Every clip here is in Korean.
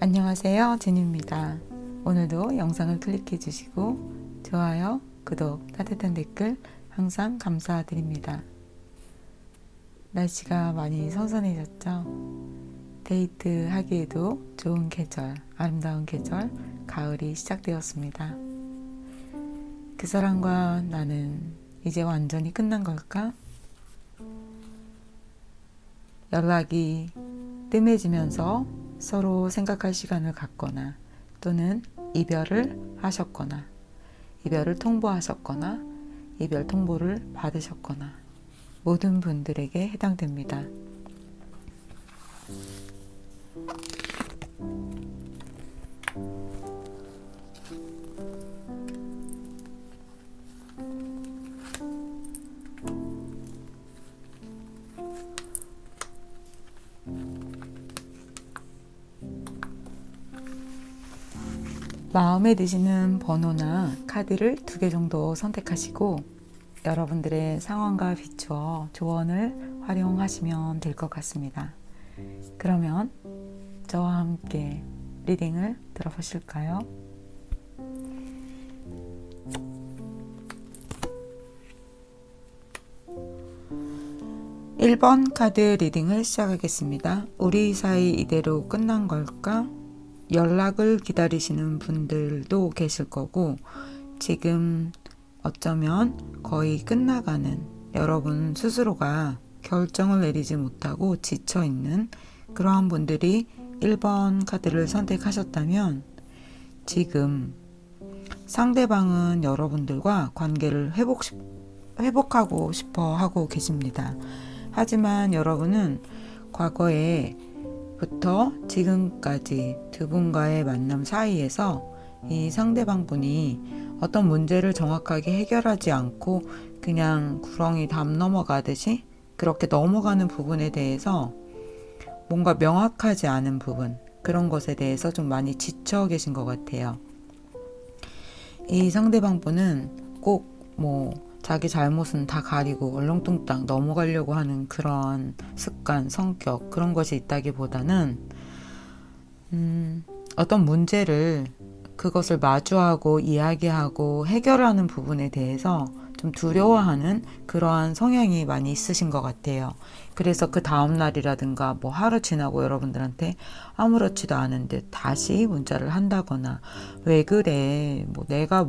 안녕하세요, 진입니다. 오늘도 영상을 클릭해 주시고 좋아요, 구독, 따뜻한 댓글 항상 감사드립니다. 날씨가 많이 선선해졌죠? 데이트 하기에도 좋은 계절, 아름다운 계절, 가을이 시작되었습니다. 그 사람과 나는 이제 완전히 끝난 걸까? 연락이 뜸해지면서 서로 생각할 시간을 갖거나 또는 이별을 하셨거나 이별을 통보하셨거나 이별 통보를 받으셨거나 모든 분들에게 해당됩니다. 마음에 드시는 번호나 카드를 2개 정도 선택하시고 여러분들의 상황과 비추어 조언을 활용하시면 될 것 같습니다. 그러면 저와 함께 리딩을 들어보실까요? 1번 카드 리딩을 시작하겠습니다. 우리 사이 이대로 끝난 걸까? 연락을 기다리시는 분들도 계실 거고 지금 어쩌면 거의 끝나가는 여러분 스스로가 결정을 내리지 못하고 지쳐있는 그러한 분들이 1번 카드를 선택하셨다면 지금 상대방은 여러분들과 관계를 회복하고 싶어 하고 계십니다. 하지만 여러분은 과거에 부터 지금까지 두 분과의 만남 사이에서 이 상대방 분이 어떤 문제를 정확하게 해결하지 않고 그냥 구렁이 담 넘어가듯이 그렇게 넘어가는 부분에 대해서 뭔가 명확하지 않은 부분, 그런 것에 대해서 좀 많이 지쳐 계신 것 같아요. 이 상대방 분은 꼭 자기 잘못은 다 가리고 얼렁뚱땅 넘어가려고 하는 그런 습관, 성격, 그런 것이 있다기보다는 어떤 문제를 그것을 마주하고 이야기하고 해결하는 부분에 대해서 좀 두려워하는 그러한 성향이 많이 있으신 것 같아요. 그래서 그 다음 날이라든가 하루 지나고 여러분들한테 아무렇지도 않은데 다시 문자를 한다거나 왜 그래 내가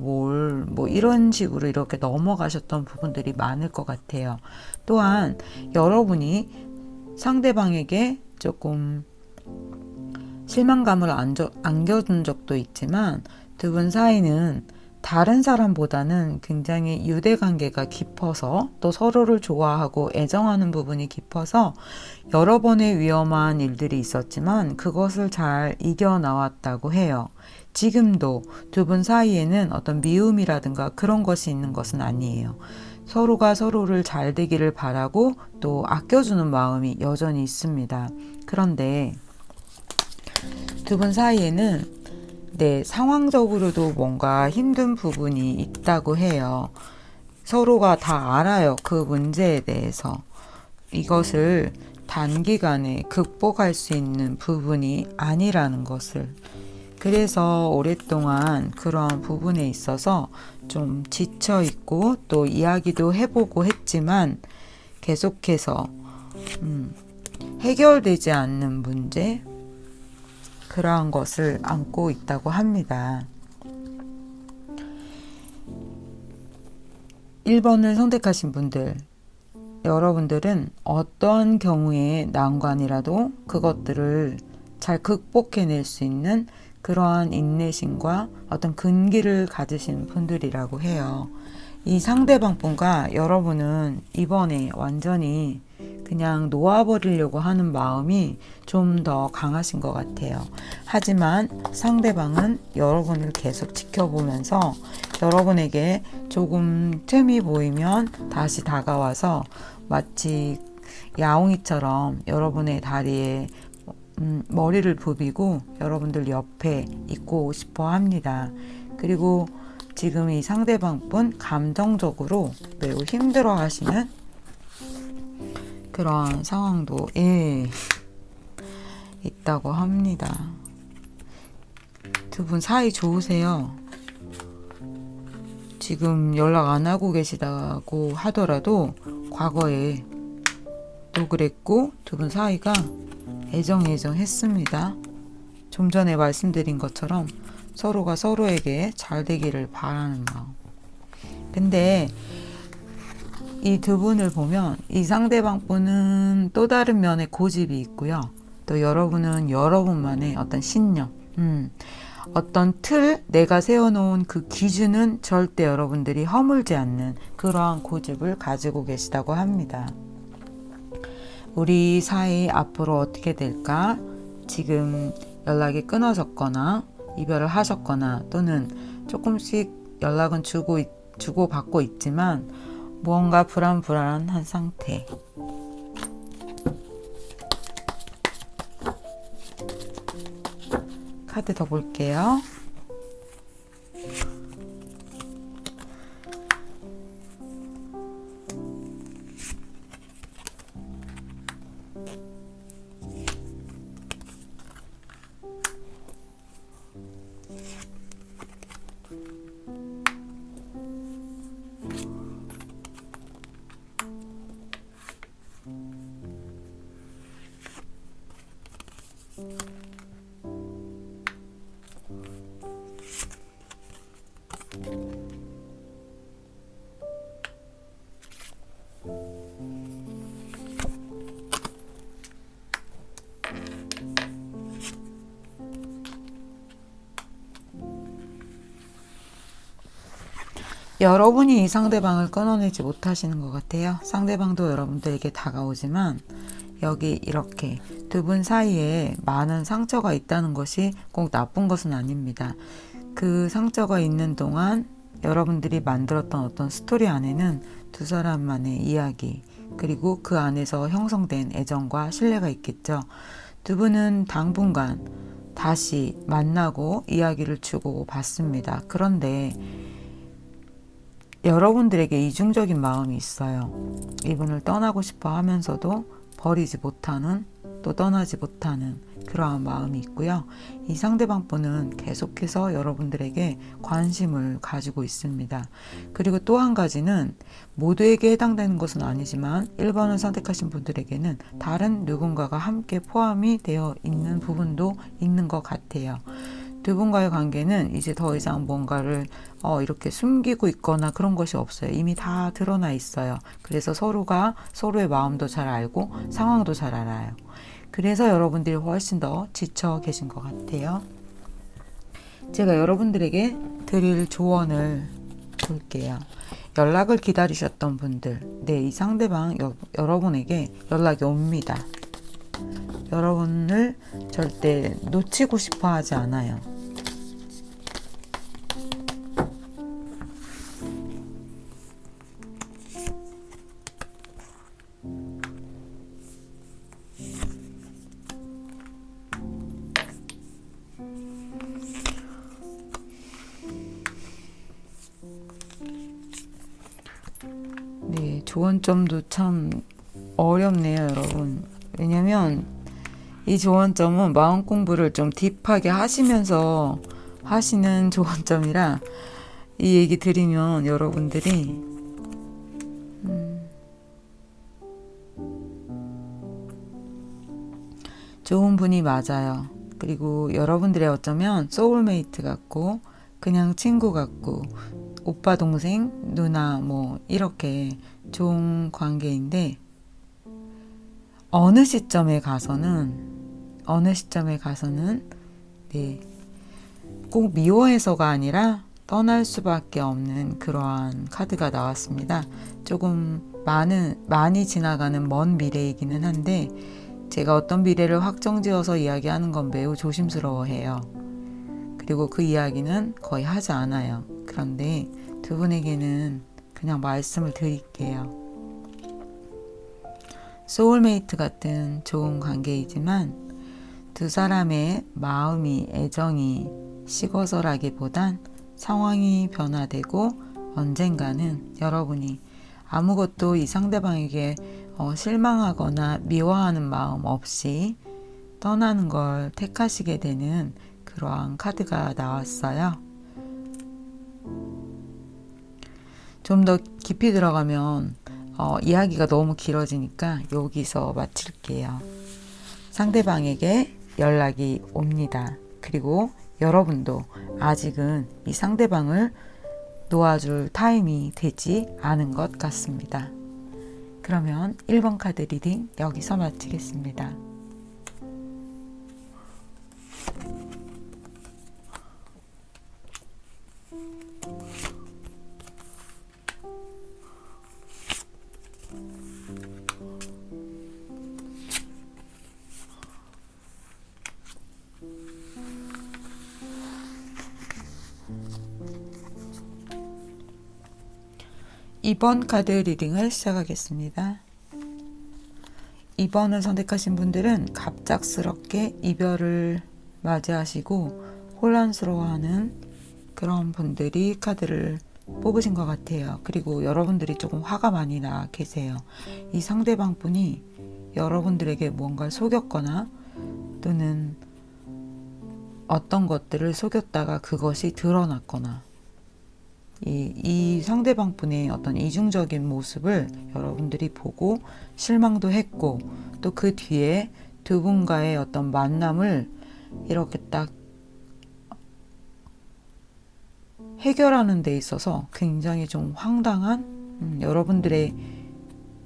이런 식으로 이렇게 넘어가셨던 부분들이 많을 것 같아요. 또한 여러분이 상대방에게 조금 실망감을 안겨준 적도 있지만 두 분 사이는 다른 사람보다는 굉장히 유대관계가 깊어서 또 서로를 좋아하고 애정하는 부분이 깊어서 여러 번의 위험한 일들이 있었지만 그것을 잘 이겨나왔다고 해요. 지금도 두 분 사이에는 어떤 미움이라든가 그런 것이 있는 것은 아니에요. 서로가 서로를 잘 되기를 바라고 또 아껴주는 마음이 여전히 있습니다. 그런데 두 분 사이에는 상황적으로도 뭔가 힘든 부분이 있다고 해요. 서로가 다 알아요. 그 문제에 대해서. 이것을 단기간에 극복할 수 있는 부분이 아니라는 것을. 그래서 오랫동안 그런 부분에 있어서 좀 지쳐 있고 또 이야기도 해보고 했지만 계속해서 해결되지 않는 문제, 그러한 것을 안고 있다고 합니다. 1번을 선택하신 분들, 여러분들은 어떤 경우의 난관이라도 그것들을 잘 극복해낼 수 있는 그러한 인내심과 어떤 근기를 가지신 분들이라고 해요. 이 상대방 분과 여러분은 이번에 완전히 그냥 놓아버리려고 하는 마음이 좀 더 강하신 것 같아요. 하지만 상대방은 여러분을 계속 지켜보면서 여러분에게 조금 틈이 보이면 다시 다가와서 마치 야옹이처럼 여러분의 다리에 머리를 부비고 여러분들 옆에 있고 싶어 합니다. 그리고 지금 이 상대방 분 감정적으로 매우 힘들어 하시는 그런 상황도 있다고 합니다. 두 분 사이 좋으세요. 지금 연락 안 하고 계시다고 하더라도 과거에 또 그랬고 두 분 사이가 애정했습니다. 좀 전에 말씀드린 것처럼 서로가 서로에게 잘 되기를 바라는 마음. 근데 이 두 분을 보면 이 상대방 분은 또 다른 면의 고집이 있고요. 또 여러분은 여러분만의 어떤 신념, 어떤 틀, 내가 세워놓은 그 기준은 절대 여러분들이 허물지 않는 그러한 고집을 가지고 계시다고 합니다. 우리 사이 앞으로 어떻게 될까? 지금 연락이 끊어졌거나 이별을 하셨거나 또는 조금씩 연락은 주고받고 있지만 무언가 불안한 상태. 카드 더 볼게요. 여러분이 이 상대방을 끊어내지 못하시는 것 같아요. 상대방도 여러분들에게 다가오지만 여기 이렇게 두 분 사이에 많은 상처가 있다는 것이 꼭 나쁜 것은 아닙니다. 그 상처가 있는 동안 여러분들이 만들었던 어떤 스토리 안에는 두 사람만의 이야기 그리고 그 안에서 형성된 애정과 신뢰가 있겠죠. 두 분은 당분간 다시 만나고 이야기를 주고 받습니다. 그런데 여러분들에게 이중적인 마음이 있어요. 이분을 떠나고 싶어 하면서도 버리지 못하는, 또 떠나지 못하는 그러한 마음이 있고요. 이 상대방 분은 계속해서 여러분들에게 관심을 가지고 있습니다. 그리고 또 한 가지는 모두에게 해당되는 것은 아니지만 1번을 선택하신 분들에게는 다른 누군가가 함께 포함이 되어 있는 부분도 있는 것 같아요. 두 분과의 관계는 이제 더 이상 뭔가를 이렇게 숨기고 있거나 그런 것이 없어요. 이미 다 드러나 있어요. 그래서 서로가 서로의 마음도 잘 알고 상황도 잘 알아요. 그래서 여러분들이 훨씬 더 지쳐 계신 것 같아요. 제가 여러분들에게 드릴 조언을 볼게요. 연락을 기다리셨던 분들, 이 상대방 여러분에게 연락이 옵니다. 여러분을 절대 놓치고 싶어 하지 않아요. 네, 조언점도 참 어렵네요, 여러분. 왜냐면 이 조언점은 마음 공부를 좀 딥하게 하시면서 하시는 조언점이라 이 얘기 드리면 여러분들이 좋은 분이 맞아요. 그리고 여러분들의 어쩌면 소울메이트 같고 그냥 친구 같고 오빠 동생 누나 뭐 이렇게 좋은 관계인데 어느 시점에 가서는 네, 꼭 미워해서가 아니라 떠날 수밖에 없는 그러한 카드가 나왔습니다. 조금 많이 지나가는 먼 미래이기는 한데 제가 어떤 미래를 확정지어서 이야기하는 건 매우 조심스러워해요. 그리고 그 이야기는 거의 하지 않아요. 그런데 두 분에게는 그냥 말씀을 드릴게요. 소울메이트 같은 좋은 관계이지만 두 사람의 마음이 애정이 식어서라기보단 상황이 변화되고 언젠가는 여러분이 아무것도 이 상대방에게 실망하거나 미워하는 마음 없이 떠나는 걸 택하시게 되는 그러한 카드가 나왔어요. 좀 더 깊이 들어가면 이야기가 너무 길어지니까 여기서 마칠게요. 상대방에게 연락이 옵니다. 그리고 여러분도 아직은 이 상대방을 놓아줄 타임이 되지 않은 것 같습니다. 그러면 1번 카드 리딩 여기서 마치겠습니다. 이번 카드 리딩을 시작하겠습니다. 2번을 선택하신 분들은 갑작스럽게 이별을 맞이하시고 혼란스러워하는 그런 분들이 카드를 뽑으신 것 같아요. 그리고 여러분들이 조금 화가 많이 나 계세요. 이 상대방 분이 여러분들에게 뭔가를 속였거나 또는 어떤 것들을 속였다가 그것이 드러났거나 이 상대방 분의 어떤 이중적인 모습을 여러분들이 보고 실망도 했고 또 그 뒤에 두 분과의 어떤 만남을 이렇게 딱 해결하는 데 있어서 굉장히 좀 황당한 여러분들의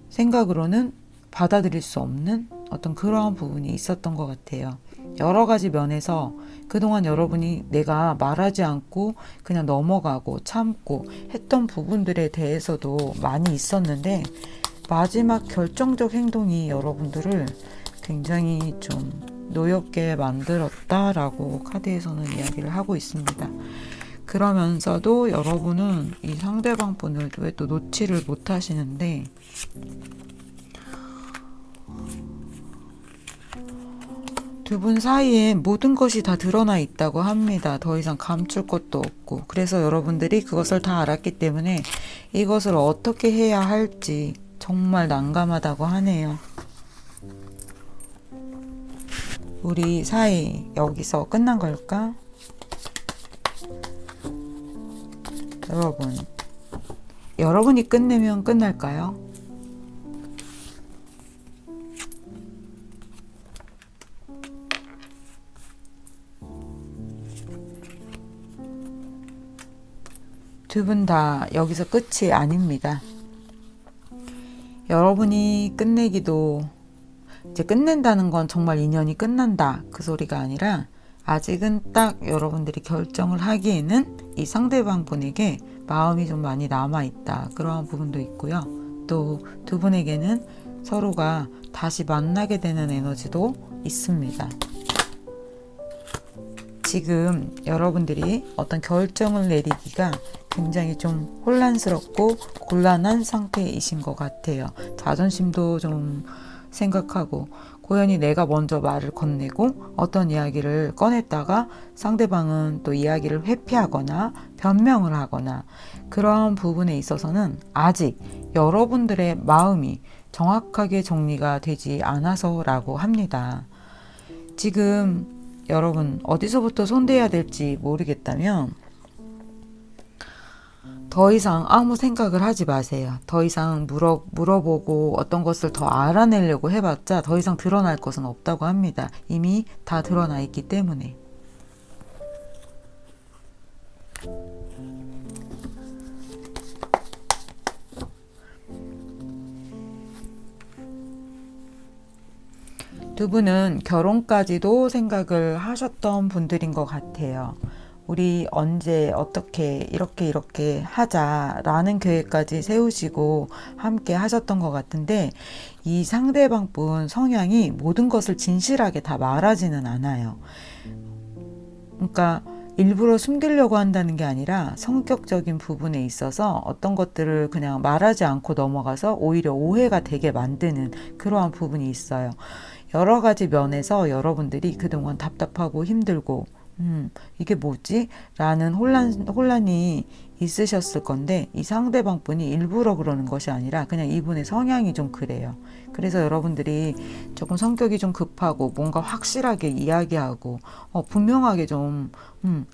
생각으로는 받아들일 수 없는 어떤 그러한 부분이 있었던 것 같아요. 여러 가지 면에서 그동안 여러분이 내가 말하지 않고 그냥 넘어가고 참고 했던 부분들에 대해서도 많이 있었는데 마지막 결정적 행동이 여러분들을 굉장히 좀 노엽게 만들었다라고 카드에서는 이야기를 하고 있습니다. 그러면서도 여러분은 이 상대방 분을 왜 또 놓지를 못하시는데 두 분 사이에 모든 것이 다 드러나 있다고 합니다. 더 이상 감출 것도 없고 그래서 여러분들이 그것을 다 알았기 때문에 이것을 어떻게 해야 할지 정말 난감하다고 하네요. 우리 사이 여기서 끝난 걸까? 여러분이 끝내면 끝날까요? 두 분 다 여기서 끝이 아닙니다. 여러분이 끝내기도 이제 끝낸다는 건 정말 인연이 끝난다 그 소리가 아니라 아직은 딱 여러분들이 결정을 하기에는 이 상대방 분에게 마음이 좀 많이 남아있다 그러한 부분도 있고요. 또 두 분에게는 서로가 다시 만나게 되는 에너지도 있습니다. 지금 여러분들이 어떤 결정을 내리기가 굉장히 좀 혼란스럽고 곤란한 상태이신 것 같아요. 자존심도 좀 생각하고 고연히 내가 먼저 말을 건네고 어떤 이야기를 꺼냈다가 상대방은 또 이야기를 회피하거나 변명을 하거나 그런 부분에 있어서는 아직 여러분들의 마음이 정확하게 정리가 되지 않아서라고 합니다. 지금 여러분 어디서부터 손대야 될지 모르겠다면 더 이상 아무 생각을 하지 마세요. 더 이상 물어보고 어떤 것을 더 알아내려고 해봤자 더 이상 드러날 것은 없다고 합니다. 이미 다 드러나 있기 때문에. 두 분은 결혼까지도 생각을 하셨던 분들인 것 같아요. 우리 언제 어떻게 이렇게 하자라는 계획까지 세우시고 함께 하셨던 것 같은데 이 상대방 분 성향이 모든 것을 진실하게 다 말하지는 않아요. 그러니까 일부러 숨기려고 한다는 게 아니라 성격적인 부분에 있어서 어떤 것들을 그냥 말하지 않고 넘어가서 오히려 오해가 되게 만드는 그러한 부분이 있어요. 여러 가지 면에서 여러분들이 그동안 답답하고 힘들고 이게 뭐지? 라는 혼란이 있으셨을 건데 이 상대방 분이 일부러 그러는 것이 아니라 그냥 이분의 성향이 좀 그래요. 그래서 여러분들이 조금 성격이 좀 급하고 뭔가 확실하게 이야기하고 분명하게 좀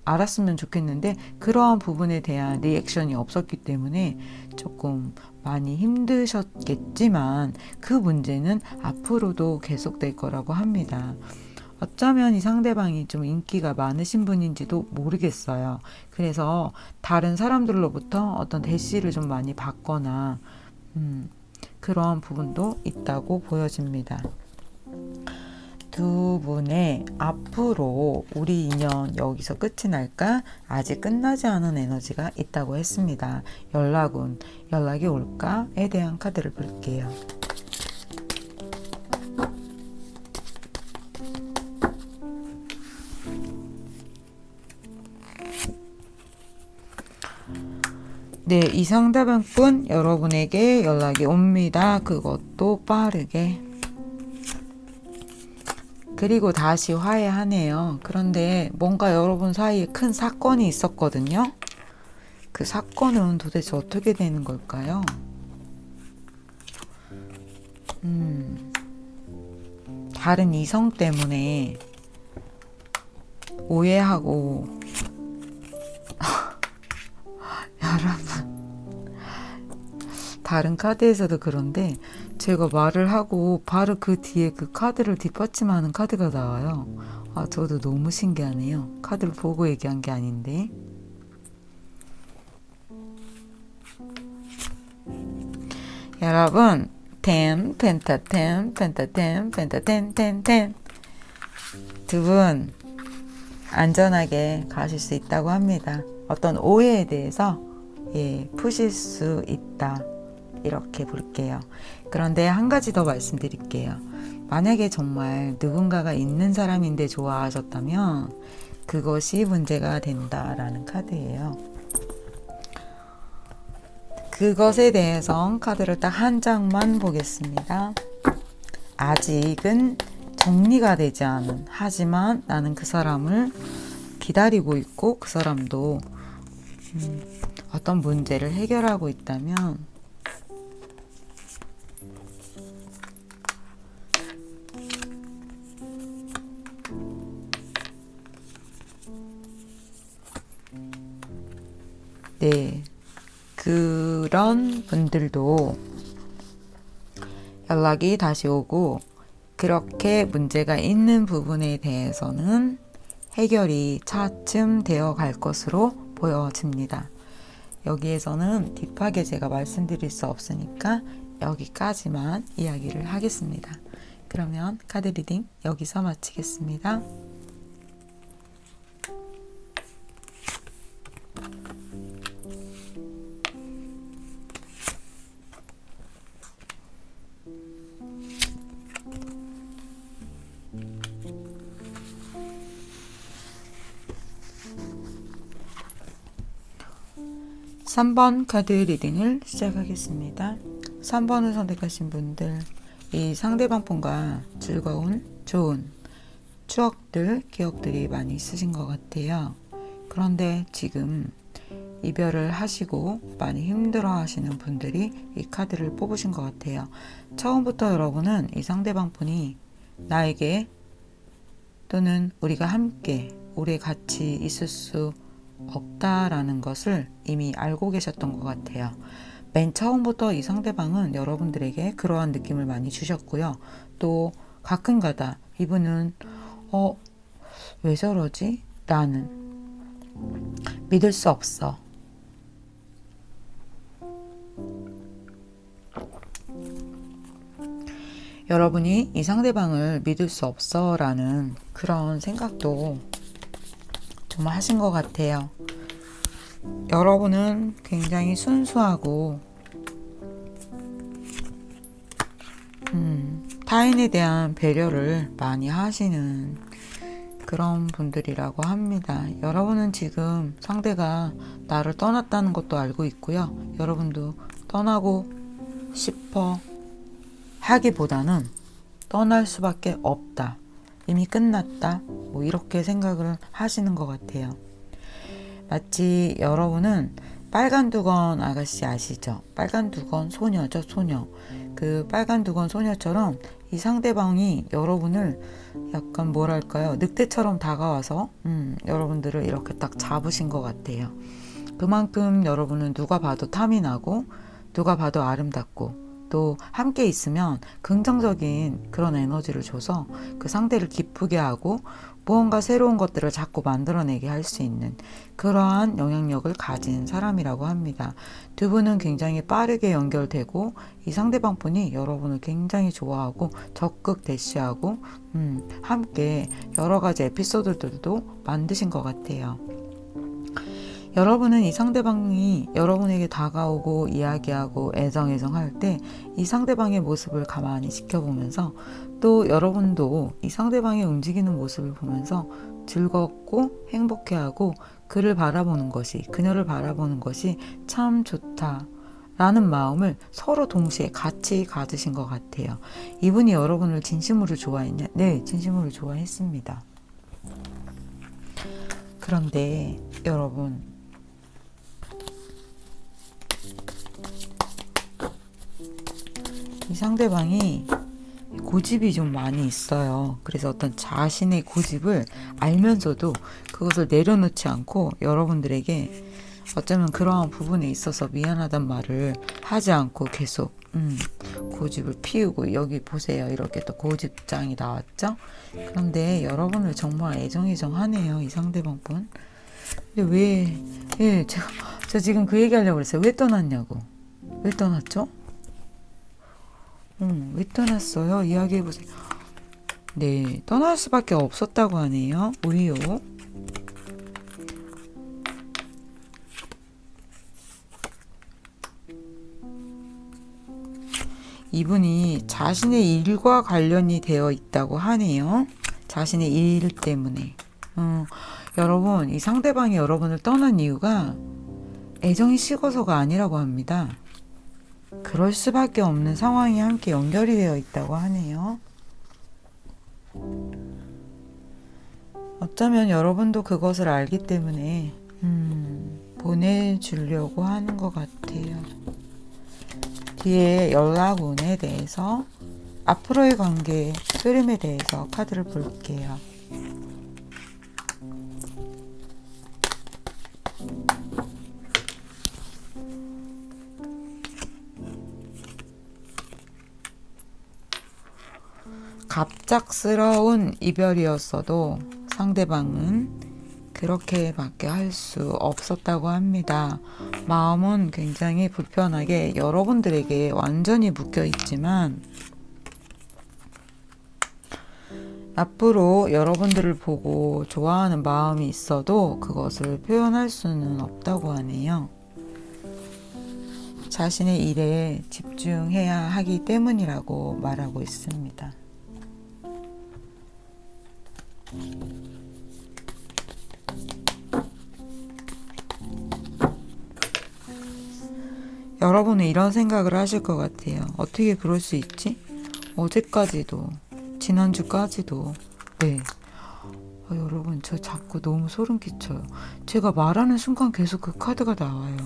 알았으면 좋겠는데 그러한 부분에 대한 리액션이 없었기 때문에 조금 많이 힘드셨겠지만 그 문제는 앞으로도 계속될 거라고 합니다. 어쩌면 이 상대방이 좀 인기가 많으신 분인지도 모르겠어요. 그래서 다른 사람들로부터 어떤 대시를 좀 많이 받거나 그러한 부분도 있다고 보여집니다. 두 분의 앞으로 우리 인연 여기서 끝이 날까? 아직 끝나지 않은 에너지가 있다고 했습니다. 연락이 올까에 대한 카드를 볼게요. 네, 이 상대방분 여러분에게 연락이 옵니다. 그것도 빠르게. 그리고 다시 화해하네요. 그런데 뭔가 여러분 사이에 큰 사건이 있었거든요. 그 사건은 도대체 어떻게 되는 걸까요? 다른 이성 때문에 오해하고 여러분 다른 카드에서도 그런데 제가 말을 하고 바로 그 뒤에 그 카드를 뒷받침하는 카드가 나와요. 저도 너무 신기하네요. 카드를 보고 얘기한 게 아닌데. 여러분 10 펜타 10 펜타 10 펜타 10 10 10 두 분 안전하게 가실 수 있다고 합니다. 어떤 오해에 대해서 푸실 수 있다. 이렇게 볼게요. 그런데 한 가지 더 말씀드릴게요. 만약에 정말 누군가가 있는 사람인데 좋아하셨다면 그것이 문제가 된다라는 카드예요. 그것에 대해서 카드를 딱 한 장만 보겠습니다. 아직은 정리가 되지 않은, 하지만 나는 그 사람을 기다리고 있고 그 사람도 어떤 문제를 해결하고 있다면 네, 그런 분들도 연락이 다시 오고 그렇게 문제가 있는 부분에 대해서는 해결이 차츰 되어 갈 것으로 보여집니다. 여기에서는 딥하게 제가 말씀드릴 수 없으니까 여기까지만 이야기를 하겠습니다. 그러면 카드 리딩 여기서 마치겠습니다. 3번 카드 리딩을 시작하겠습니다. 3번을 선택하신 분들, 이 상대방 분과 즐거운, 좋은 추억들, 기억들이 많이 있으신 것 같아요. 그런데 지금 이별을 하시고 많이 힘들어 하시는 분들이 이 카드를 뽑으신 것 같아요. 처음부터 여러분은 이 상대방 분이 나에게 또는 우리가 함께 오래 같이 있을 수 없다라는 것을 이미 알고 계셨던 것 같아요. 맨 처음부터 이 상대방은 여러분들에게 그러한 느낌을 많이 주셨고요. 또 가끔가다 이분은 왜 저러지? 나는 믿을 수 없어. 여러분이 이 상대방을 믿을 수 없어 라는 그런 생각도 정말 하신 것 같아요. 여러분은 굉장히 순수하고 타인에 대한 배려를 많이 하시는 그런 분들이라고 합니다. 여러분은 지금 상대가 나를 떠났다는 것도 알고 있고요. 여러분도 떠나고 싶어 하기보다는 떠날 수밖에 없다. 이미 끝났다. 뭐 이렇게 생각을 하시는 것 같아요. 마치 여러분은 빨간 두건 아가씨 아시죠? 빨간 두건 소녀죠, 소녀. 그 빨간 두건 소녀처럼 이 상대방이 여러분을 약간 뭐랄까요? 늑대처럼 다가와서 여러분들을 이렇게 딱 잡으신 것 같아요. 그만큼 여러분은 누가 봐도 탐이 나고 누가 봐도 아름답고 또 함께 있으면 긍정적인 그런 에너지를 줘서 그 상대를 기쁘게 하고 무언가 새로운 것들을 자꾸 만들어내게 할 수 있는 그러한 영향력을 가진 사람이라고 합니다. 두 분은 굉장히 빠르게 연결되고 이 상대방 분이 여러분을 굉장히 좋아하고 적극 대시하고 함께 여러 가지 에피소드들도 만드신 것 같아요. 여러분은 이 상대방이 여러분에게 다가오고 이야기하고 애정할 때 이 상대방의 모습을 가만히 지켜보면서 또 여러분도 이 상대방의 움직이는 모습을 보면서 즐겁고 행복해하고 그를 바라보는 것이, 그녀를 바라보는 것이 참 좋다 라는 마음을 서로 동시에 같이 가지신 것 같아요. 이분이 여러분을 진심으로 좋아했냐? 네, 진심으로 좋아했습니다. 그런데 여러분, 이 상대방이 고집이 좀 많이 있어요. 그래서 어떤 자신의 고집을 알면서도 그것을 내려놓지 않고 여러분들에게 어쩌면 그러한 부분에 있어서 미안하단 말을 하지 않고 계속 고집을 피우고, 여기 보세요. 이렇게 또 고집장이 나왔죠? 그런데 여러분을 정말 애정하네요. 이 상대방 분. 근데 제가 지금 그 얘기 하려고 그랬어요. 왜 떠났냐고. 왜 떠났죠? 왜 떠났어요? 이야기해보세요. 네, 떠날 수밖에 없었다고 하네요. 왜요? 이분이 자신의 일과 관련이 되어 있다고 하네요. 자신의 일 때문에. 여러분, 이 상대방이 여러분을 떠난 이유가 애정이 식어서가 아니라고 합니다. 그럴 수밖에 없는 상황이 함께 연결이 되어 있다고 하네요. 어쩌면 여러분도 그것을 알기 때문에 보내주려고 하는 것 같아요. 뒤에 연락운에 대해서, 앞으로의 관계 흐름에 대해서 카드를 볼게요. 갑작스러운 이별이었어도 상대방은 그렇게밖에 할 수 없었다고 합니다. 마음은 굉장히 불편하게 여러분들에게 완전히 묶여 있지만 앞으로 여러분들을 보고 좋아하는 마음이 있어도 그것을 표현할 수는 없다고 하네요. 자신의 일에 집중해야 하기 때문이라고 말하고 있습니다. 여러분은 이런 생각을 하실 것 같아요. 어떻게 그럴 수 있지? 어제까지도, 지난주까지도. 네. 여러분, 저 자꾸 너무 소름 끼쳐요. 제가 말하는 순간 계속 그 카드가 나와요.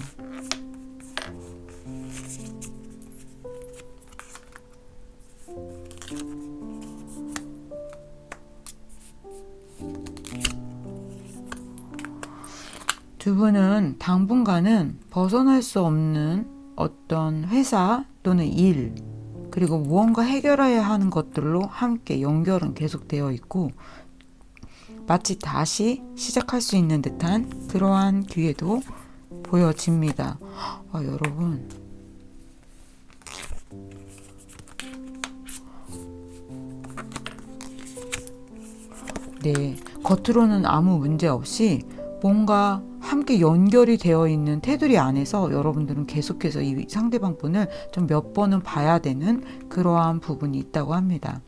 두 분은 당분간은 벗어날 수 없는 어떤 회사 또는 일, 그리고 무언가 해결해야 하는 것들로 함께 연결은 계속되어 있고 마치 다시 시작할 수 있는 듯한 그러한 기회도 보여집니다. 여러분, 네, 겉으로는 아무 문제 없이 뭔가 함께 연결이 되어 있는 테두리 안에서 여러분들은 계속해서 이 상대방 분을 좀 몇 번은 봐야 되는 그러한 부분이 있다고 합니다.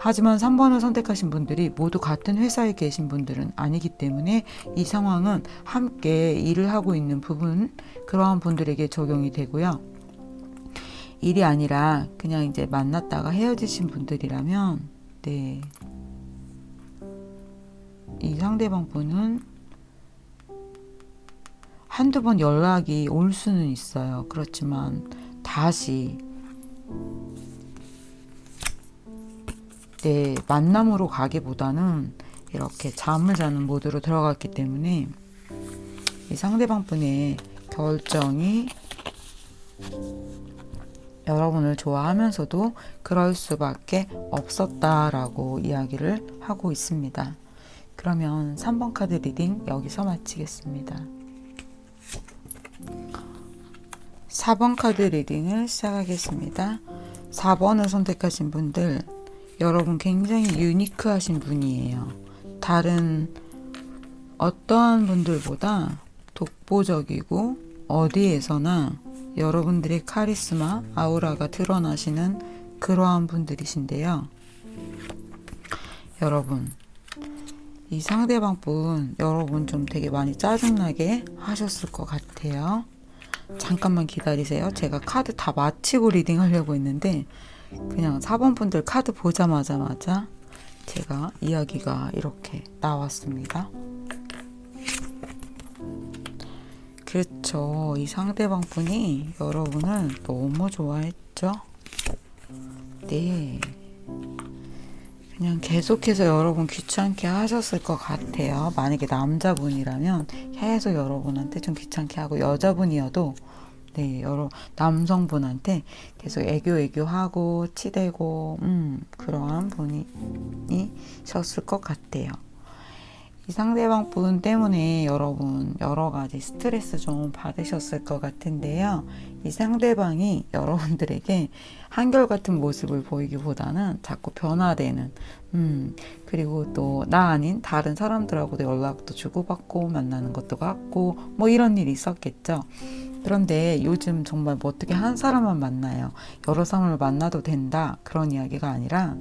하지만 3번을 선택하신 분들이 모두 같은 회사에 계신 분들은 아니기 때문에 이 상황은 함께 일을 하고 있는 부분, 그러한 분들에게 적용이 되고요. 일이 아니라 그냥 이제 만났다가 헤어지신 분들이라면, 네, 이 상대방 분은 한두 번 연락이 올 수는 있어요. 그렇지만 다시 내 만남으로 가기보다는 이렇게 잠을 자는 모드로 들어갔기 때문에 이 상대방 분의 결정이 여러분을 좋아하면서도 그럴 수밖에 없었다라고 이야기를 하고 있습니다. 그러면 3번 카드 리딩 여기서 마치겠습니다. 4번 카드 리딩을 시작하겠습니다. 4번을 선택하신 분들, 여러분 굉장히 유니크하신 분이에요. 다른 어떠한 분들보다 독보적이고 어디에서나 여러분들의 카리스마, 아우라가 드러나시는 그러한 분들이신데요. 여러분, 이 상대방 분, 여러분 좀 되게 많이 짜증나게 하셨을 것 같아요. 잠깐만 기다리세요. 제가 카드 다 마치고 리딩 하려고 했는데 그냥 4번 분들 카드 보자마자 제가 이야기가 이렇게 나왔습니다. 그렇죠. 이 상대방 분이 여러분을 너무 좋아했죠. 네. 그냥 계속해서 여러분 귀찮게 하셨을 것 같아요. 만약에 남자분이라면 계속 여러분한테 좀 귀찮게 하고, 여자분이어도 네, 여러 남성분한테 계속 애교하고 치대고 그러한 분이셨을 것 같아요. 이 상대방 분 때문에 여러분 여러 가지 스트레스 좀 받으셨을 것 같은데요. 이 상대방이 여러분들에게 한결같은 모습을 보이기보다는 자꾸 변화되는, 그리고 또 나 아닌 다른 사람들하고도 연락도 주고받고 만나는 것도 같고 뭐 이런 일이 있었겠죠. 그런데 요즘 정말 뭐 어떻게 한 사람만 만나요. 여러 사람을 만나도 된다, 그런 이야기가 아니라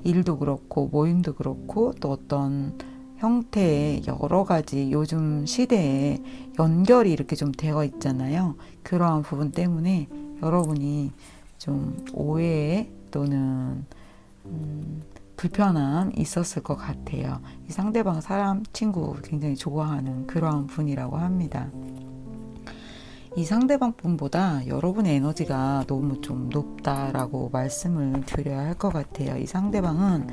일도 그렇고 모임도 그렇고 또 어떤 형태의 여러 가지 요즘 시대에 연결이 이렇게 좀 되어 있잖아요. 그러한 부분 때문에 여러분이 좀 오해 또는 불편함 있었을 것 같아요. 이 상대방 사람, 친구 굉장히 좋아하는 그러한 분이라고 합니다. 이 상대방 분보다 여러분의 에너지가 너무 좀 높다라고 말씀을 드려야 할 것 같아요. 이 상대방은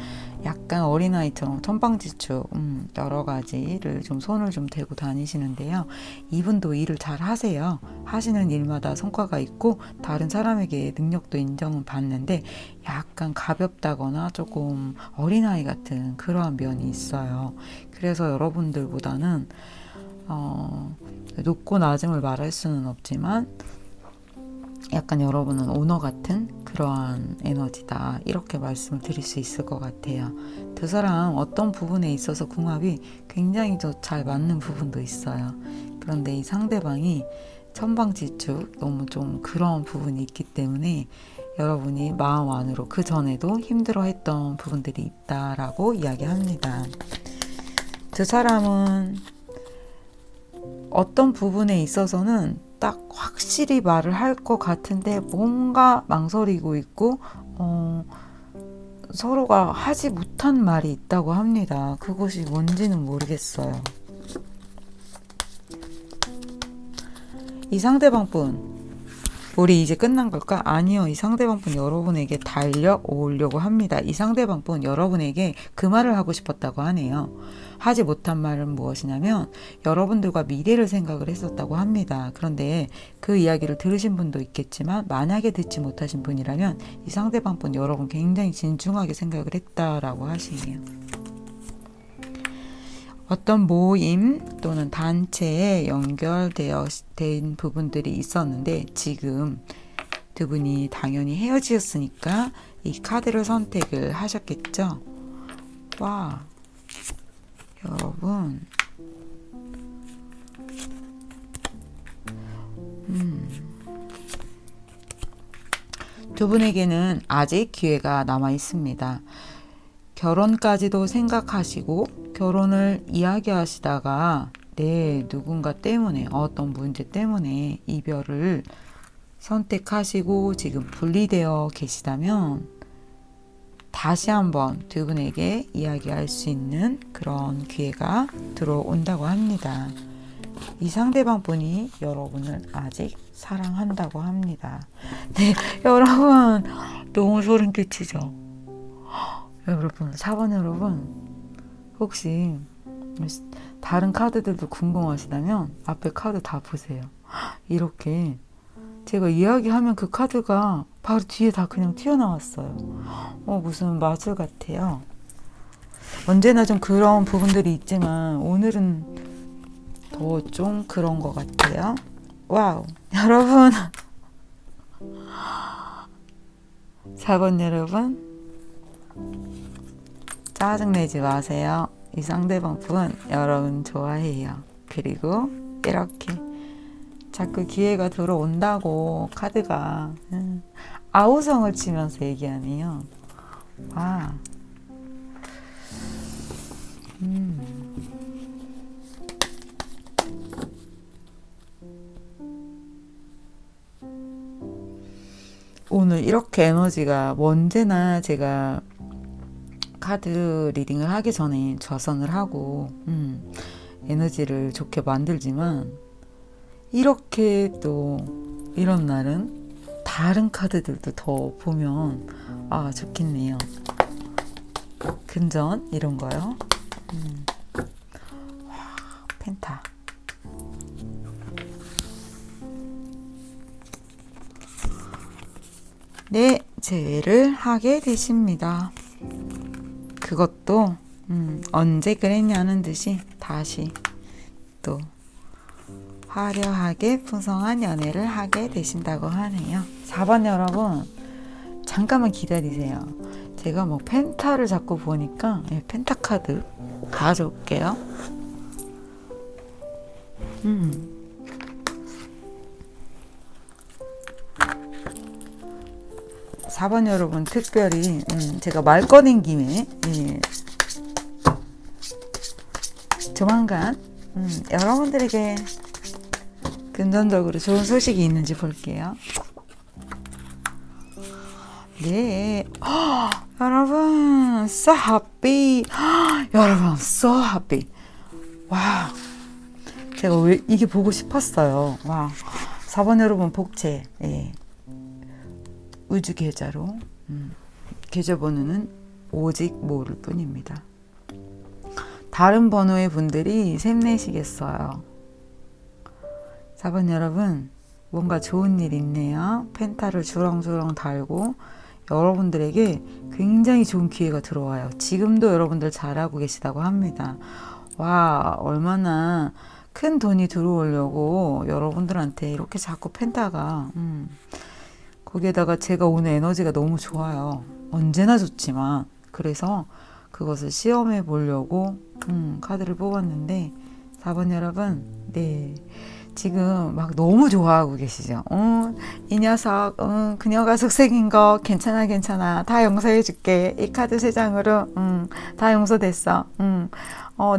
약간 어린아이처럼 천방지축, 여러 가지를 좀 손을 좀 대고 다니시는데요. 이분도 일을 잘 하세요. 하시는 일마다 성과가 있고 다른 사람에게 능력도 인정은 받는데 약간 가볍다거나 조금 어린아이 같은 그러한 면이 있어요. 그래서 여러분들보다는 높고 낮음을 말할 수는 없지만 약간 여러분은 오너 같은 그러한 에너지다, 이렇게 말씀을 드릴 수 있을 것 같아요. 두 사람 어떤 부분에 있어서 궁합이 굉장히 잘 맞는 부분도 있어요. 그런데 이 상대방이 천방지축 너무 좀 그런 부분이 있기 때문에 여러분이 마음 안으로 그 전에도 힘들어했던 부분들이 있다라고 이야기합니다. 두 사람은 어떤 부분에 있어서는 딱 확실히 말을 할 것 같은데 뭔가 망설이고 있고 서로가 하지 못한 말이 있다고 합니다. 그것이 뭔지는 모르겠어요. 이 상대방 분, 우리 이제 끝난 걸까? 아니요. 이 상대방 분 여러분에게 달려오려고 합니다. 이 상대방 분 여러분에게 그 말을 하고 싶었다고 하네요. 하지 못한 말은 무엇이냐면 여러분들과 미래를 생각을 했었다고 합니다. 그런데 그 이야기를 들으신 분도 있겠지만 만약에 듣지 못하신 분이라면 이 상대방 분 여러분 굉장히 진중하게 생각을 했다라고 하시네요. 어떤 모임 또는 단체에 연결된 부분들이 있었는데 지금 두 분이 당연히 헤어지셨으니까 이 카드를 선택을 하셨겠죠. 와, 여러분, 두 분에게는 아직 기회가 남아 있습니다. 결혼까지도 생각하시고 결혼을 이야기하시다가 누군가 때문에 어떤 문제 때문에 이별을 선택하시고 지금 분리되어 계시다면 다시 한번 두 분에게 이야기할 수 있는 그런 기회가 들어온다고 합니다. 이 상대방 분이 여러분을 아직 사랑한다고 합니다. 네, 여러분 너무 소름 끼치죠? 여러분 4번 여러분 혹시 다른 카드들도 궁금하시다면 앞에 카드 다 보세요. 이렇게 제가 이야기하면 그 카드가 바로 뒤에 다 그냥 튀어나왔어요. 무슨 마술 같아요. 언제나 좀 그런 부분들이 있지만 오늘은 더 좀 그런 것 같아요. 와우. 여러분 4번 여러분 짜증내지 마세요. 이 상대방 분 여러분 좋아해요. 그리고 이렇게 자꾸 기회가 들어온다고 카드가 아우성을 치면서 얘기하네요. 와. 오늘 이렇게 에너지가 언제나 제가 카드 리딩을 하기 전에 좌선을 하고 에너지를 좋게 만들지만 이렇게 또 이런 날은 다른 카드들도 더 보면 좋겠네요. 금전 이런 거요. 펜타. 네, 제외를 하게 되십니다. 그것도 언제 그랬냐는 듯이 다시 또 화려하게 풍성한 연애를 하게 되신다고 하네요. 4번 여러분 잠깐만 기다리세요. 제가 뭐 펜타를 자꾸 보니까 펜타 카드 가져올게요. 4번 여러분 특별히 제가 말 꺼낸 김에 조만간 여러분들에게 금전적으로 좋은 소식이 있는지 볼게요. 네, 여러분 so happy. 여러분 so happy. 와, 제가 왜 이게 보고 싶었어요. 와, 4번 여러분 복채. 우주 계좌로 계좌번호는 오직 모를 뿐입니다. 다른 번호의 분들이 샘내시겠어요. 4번 여러분 뭔가 좋은 일 있네요. 펜타를 주렁주렁 달고 여러분들에게 굉장히 좋은 기회가 들어와요. 지금도 여러분들 잘하고 계시다고 합니다. 와, 얼마나 큰 돈이 들어오려고 여러분들한테 이렇게 자꾸 펜타가 거기에다가 제가 오늘 에너지가 너무 좋아요. 언제나 좋지만 그래서 그것을 시험해 보려고 카드를 뽑았는데 4번 여러분 네 지금 막 너무 좋아하고 계시죠. 이 녀석 그녀가 속색인 거 괜찮아 다 용서해 줄게. 이 카드 3장으로 다 용서됐어.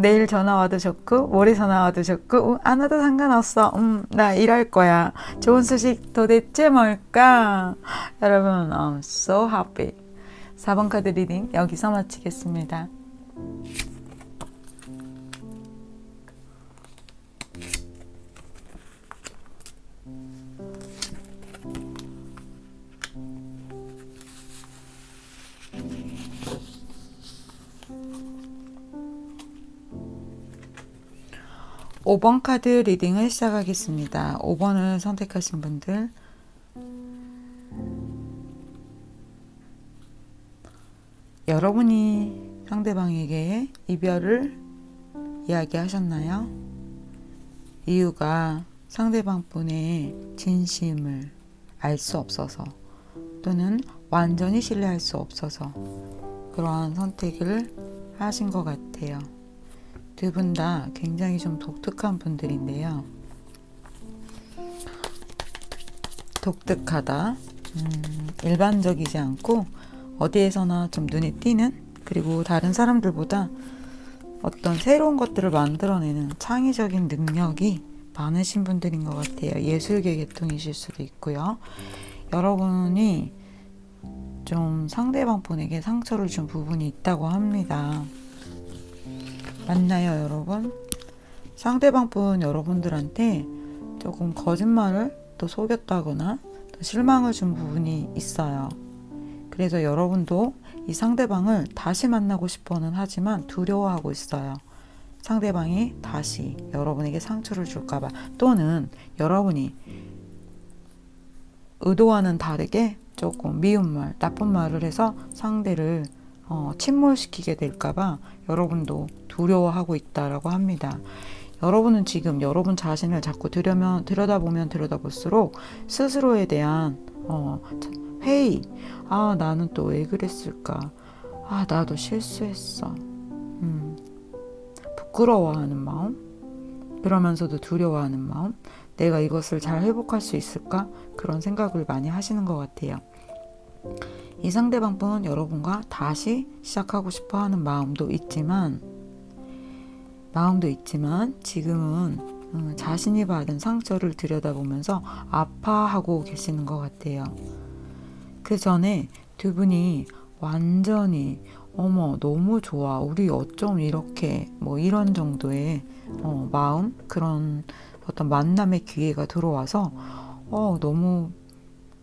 내일 전화 와도 좋고 모레 전화 와도 좋고 안 와도 상관없어. 나 일할 거야. 좋은 소식 도대체 뭘까? 여러분 I'm so happy. 4번 카드 리딩 여기서 마치겠습니다. 5번 카드 리딩을 시작하겠습니다. 5번을 선택하신 분들 여러분이 상대방에게 이별을 이야기하셨나요? 이유가 상대방 분의 진심을 알 수 없어서 또는 완전히 신뢰할 수 없어서 그러한 선택을 하신 것 같아요. 두 분 다 굉장히 좀 독특한 분들인데요. 독특하다. 일반적이지 않고 어디에서나 좀 눈에 띄는 그리고 다른 사람들보다 어떤 새로운 것들을 만들어내는 창의적인 능력이 많으신 분들인 것 같아요. 예술계 계통이실 수도 있고요. 여러분이 좀 상대방 분에게 상처를 준 부분이 있다고 합니다. 맞나요, 여러분? 상대방 분 여러분들한테 조금 거짓말을 또 속였다거나 또 실망을 준 부분이 있어요. 그래서 여러분도 이 상대방을 다시 만나고 싶어는 하지만 두려워하고 있어요. 상대방이 다시 여러분에게 상처를 줄까봐, 또는 여러분이 의도와는 다르게 조금 미운 말, 나쁜 말을 해서 상대를 침몰시키게 될까봐 여러분도 두려워하고 있다라고 합니다. 여러분은 지금 여러분 자신을 자꾸 들여다보면 들여다볼수록 스스로에 대한 회의, 나는 또 왜 그랬을까, 나도 실수했어, 부끄러워하는 마음, 그러면서도 두려워하는 마음, 내가 이것을 잘 회복할 수 있을까, 그런 생각을 많이 하시는 것 같아요. 이 상대방분 여러분과 다시 시작하고 싶어 하는 마음도 있지만 지금은 자신이 받은 상처를 들여다보면서 아파하고 계시는 것 같아요. 그 전에 두 분이 완전히 너무 좋아, 우리 어쩜 이렇게, 이런 정도의 마음, 그런 어떤 만남의 기회가 들어와서 너무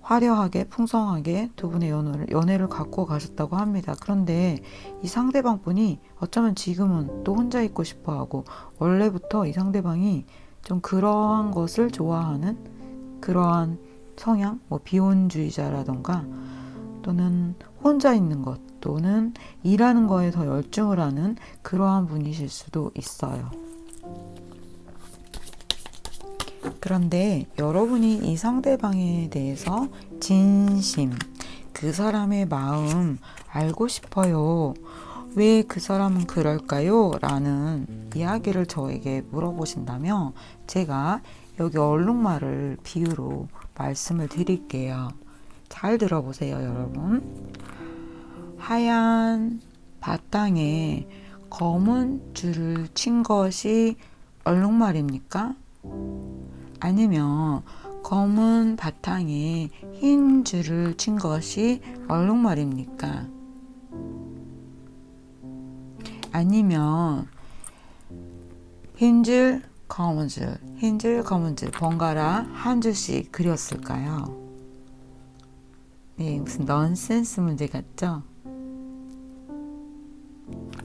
화려하게 풍성하게 두 분의 연애를 갖고 가셨다고 합니다. 그런데 이 상대방 분이 어쩌면 지금은 또 혼자 있고 싶어하고, 원래부터 이 상대방이 좀 그러한 것을 좋아하는 그러한 성향, 비혼주의자라던가, 또는 혼자 있는 것, 또는 일하는 거에 더 열중을 하는 그러한 분이실 수도 있어요. 그런데 여러분이 이 상대방에 대해서 진심, 그 사람의 마음 알고 싶어요, 왜 그 사람은 그럴까요? 라는 이야기를 저에게 물어보신다면 제가 여기 얼룩말을 비유로 말씀을 드릴게요. 잘 들어보세요, 여러분. 하얀 바탕에 검은 줄을 친 것이 얼룩말입니까? 아니면 검은 바탕에 흰 줄을 친 것이 얼룩말입니까? 아니면 흰줄, 검은줄, 흰줄, 검은줄 번갈아 한 줄씩 그렸을까요? 네, 무슨 넌센스 문제 같죠?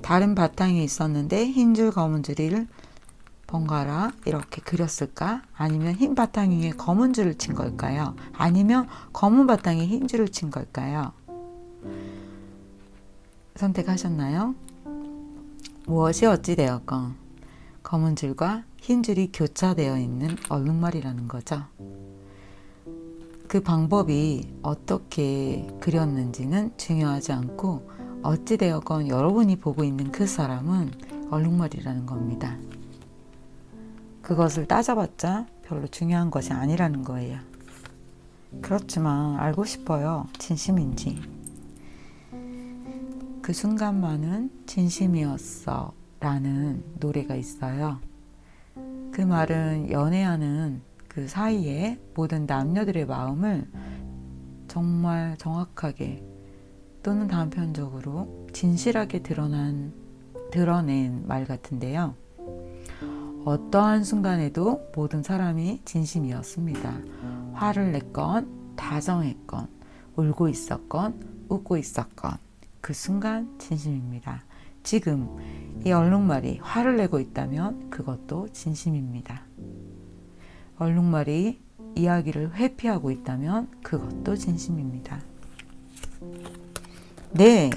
다른 바탕에 있었는데 흰줄, 검은줄을 번갈아 이렇게 그렸을까? 아니면 흰 바탕 위에 검은 줄을 친 걸까요? 아니면 검은 바탕에 흰 줄을 친 걸까요? 선택하셨나요? 무엇이 어찌되었건 검은 줄과 흰 줄이 교차되어 있는 얼룩말이라는 거죠. 그 방법이 어떻게 그렸는지는 중요하지 않고, 어찌되었건 여러분이 보고 있는 그 사람은 얼룩말이라는 겁니다. 그것을 따져봤자 별로 중요한 것이 아니라는 거예요. 그렇지만 알고 싶어요, 진심인지. 그 순간만은 진심이었어 라는 노래가 있어요. 그 말은 연애하는 그 사이에 모든 남녀들의 마음을 정말 정확하게, 또는 단편적으로 진실하게 드러낸 말 같은데요. 어떠한 순간에도 모든 사람이 진심이었습니다. 화를 냈건 다정했건 울고 있었건 웃고 있었건 그 순간 진심입니다. 지금 이 얼룩말이 화를 내고 있다면 그것도 진심입니다. 얼룩말이 이야기를 회피하고 있다면 그것도 진심입니다. 네,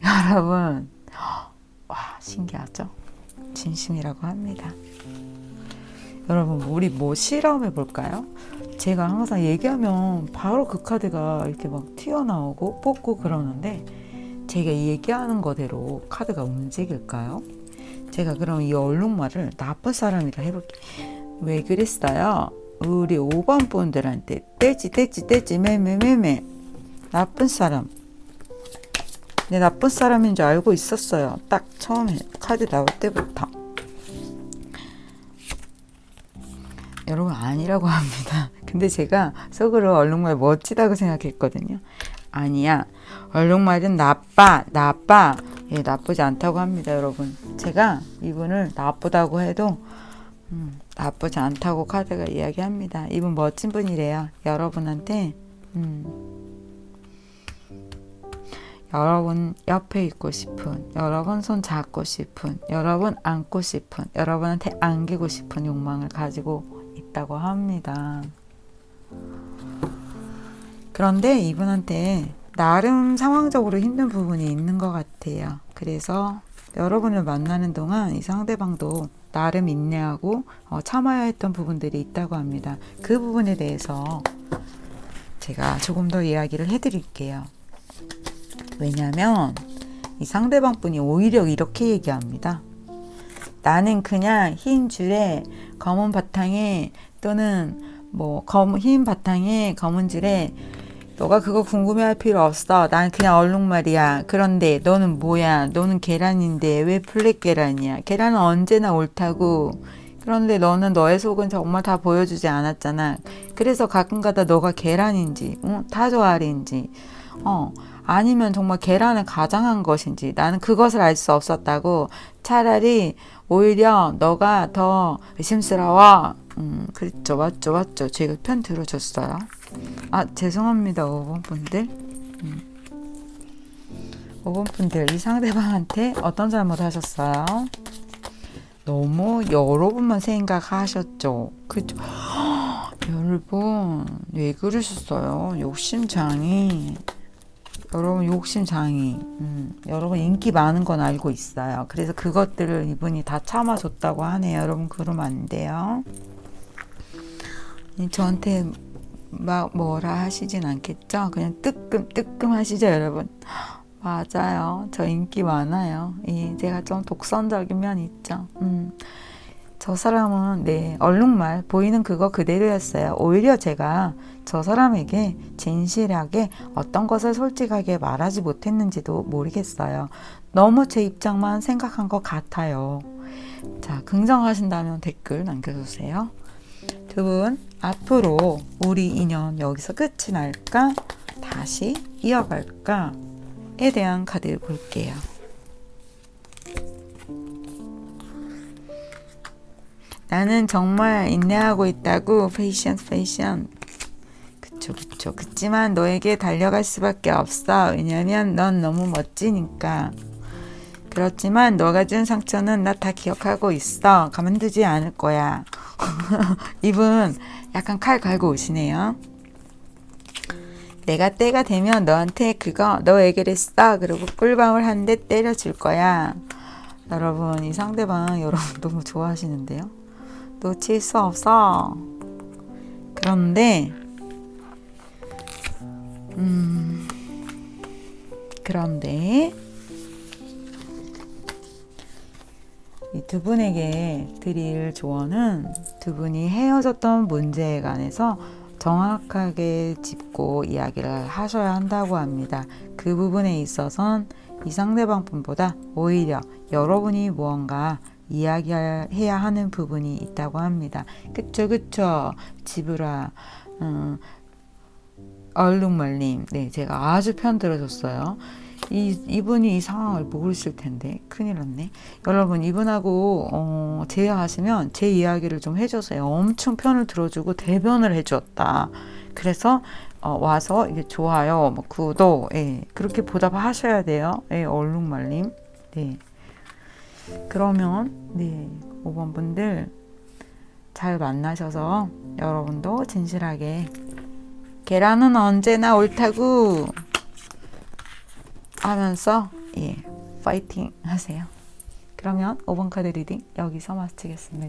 여러분, 와, 신기하죠? 진심이라고 합니다. 여러분, 우리 실험해 볼까요? 제가 항상 얘기하면 바로 그 카드가 이렇게 막 튀어나오고 뽑고 그러는데, 제가 얘기하는 거대로 카드가 움직일까요? 제가 그럼 이 얼룩말을 나쁜 사람이라 해볼게요. 왜 그랬어요? 우리 5번 분들한테 떼지 매매매매 나쁜 사람. 내 나쁜 사람인 줄 알고 있었어요. 딱 처음에 카드 나올 때부터. 여러분, 아니라고 합니다. 근데 제가 속으로 얼룩말 멋지다고 생각했거든요. 아니야, 얼룩말은 나빠. 예, 나쁘지 않다고 합니다. 여러분, 제가 이분을 나쁘다고 해도 나쁘지 않다고 카드가 이야기합니다. 이분 멋진 분이래요. 여러분한테 여러분 옆에 있고 싶은, 여러분 손 잡고 싶은, 여러분 안고 싶은, 여러분한테 안기고 싶은 욕망을 가지고 있다고 합니다. 그런데 이분한테 나름 상황적으로 힘든 부분이 있는 것 같아요. 그래서 여러분을 만나는 동안 이 상대방도 나름 인내하고 참아야 했던 부분들이 있다고 합니다. 그 부분에 대해서 제가 조금 더 이야기를 해드릴게요. 왜냐하면 이 상대방 분이 오히려 이렇게 얘기합니다. 나는 그냥 흰 줄에 검은 바탕에 또는 흰 바탕에 검은 줄에 너가 그거 궁금해할 필요 없어. 난 그냥 얼룩말이야. 그런데 너는 뭐야? 너는 계란인데 왜 블랙 계란이야? 계란은 언제나 옳다고. 그런데 너는 너의 속은 정말 다 보여주지 않았잖아. 그래서 가끔가다 너가 계란인지 타조알인지 아니면 정말 계란을 가장한 것인지 나는 그것을 알 수 없었다고. 차라리 오히려 너가 더 의심스러워. 그렇죠. 맞죠. 제가 편 들어줬어요. 죄송합니다. 5번 분들. 5번 분들, 이 상대방한테 어떤 잘못 하셨어요? 너무 여러분만 생각하셨죠. 그죠? 여러분 왜 그러셨어요? 욕심장이. 여러분 욕심장이. 여러분 인기 많은 건 알고 있어요. 그래서 그것들을 이분이 다 참아줬다고 하네요. 여러분 그러면 안 돼요. 저한테 막 뭐라 하시진 않겠죠? 그냥 뜨끔 하시죠, 여러분. 맞아요. 저 인기 많아요. 제가 좀 독선적인 면이 있죠. 저 사람은 얼룩말 보이는 그거 그대로였어요. 오히려 제가 저 사람에게 진실하게 어떤 것을 솔직하게 말하지 못했는지도 모르겠어요. 너무 제 입장만 생각한 것 같아요. 자, 긍정하신다면 댓글 남겨주세요. 두 분, 앞으로 우리 인연 여기서 끝이 날까? 다시 이어갈까? 에 대한 카드를 볼게요. 나는 정말 인내하고 있다고. 패션. 그쵸. 그치만 너에게 달려갈 수밖에 없어. 왜냐면 넌 너무 멋지니까. 그렇지만 너가 준 상처는 나 다 기억하고 있어. 가만두지 않을 거야. 이분 약간 칼 갈고 오시네요. 내가 때가 되면 너한테 그거 너 해결했어. 그리고 꿀밤을 한 대 때려줄 거야. 여러분 이 상대방 여러분 너무 좋아하시는데요. 놓칠 수 없어. 그런데 이 두 분에게 드릴 조언은 두 분이 헤어졌던 문제에 관해서 정확하게 짚고 이야기를 하셔야 한다고 합니다. 그 부분에 있어선 이 상대방 분보다 오히려 여러분이 무언가 이야기해야 하는 부분이 있다고 합니다. 그쵸. 지브라 얼룩말님, 제가 아주 편 들어줬어요. 이분이 이 상황을 모르실 텐데 큰일 났네. 여러분 이분하고 제외하시면 제 이야기를 좀 해주세요. 엄청 편을 들어주고 대변을 해줬다. 그래서 와서 이게 좋아요, 구독, 그렇게 보답하셔야 돼요. 얼룩말님. 그러면 5번 분들 잘 만나셔서 여러분도 진실하게 계란은 언제나 옳다고 하면서 파이팅 하세요. 그러면 5번 카드 리딩 여기서 마치겠습니다.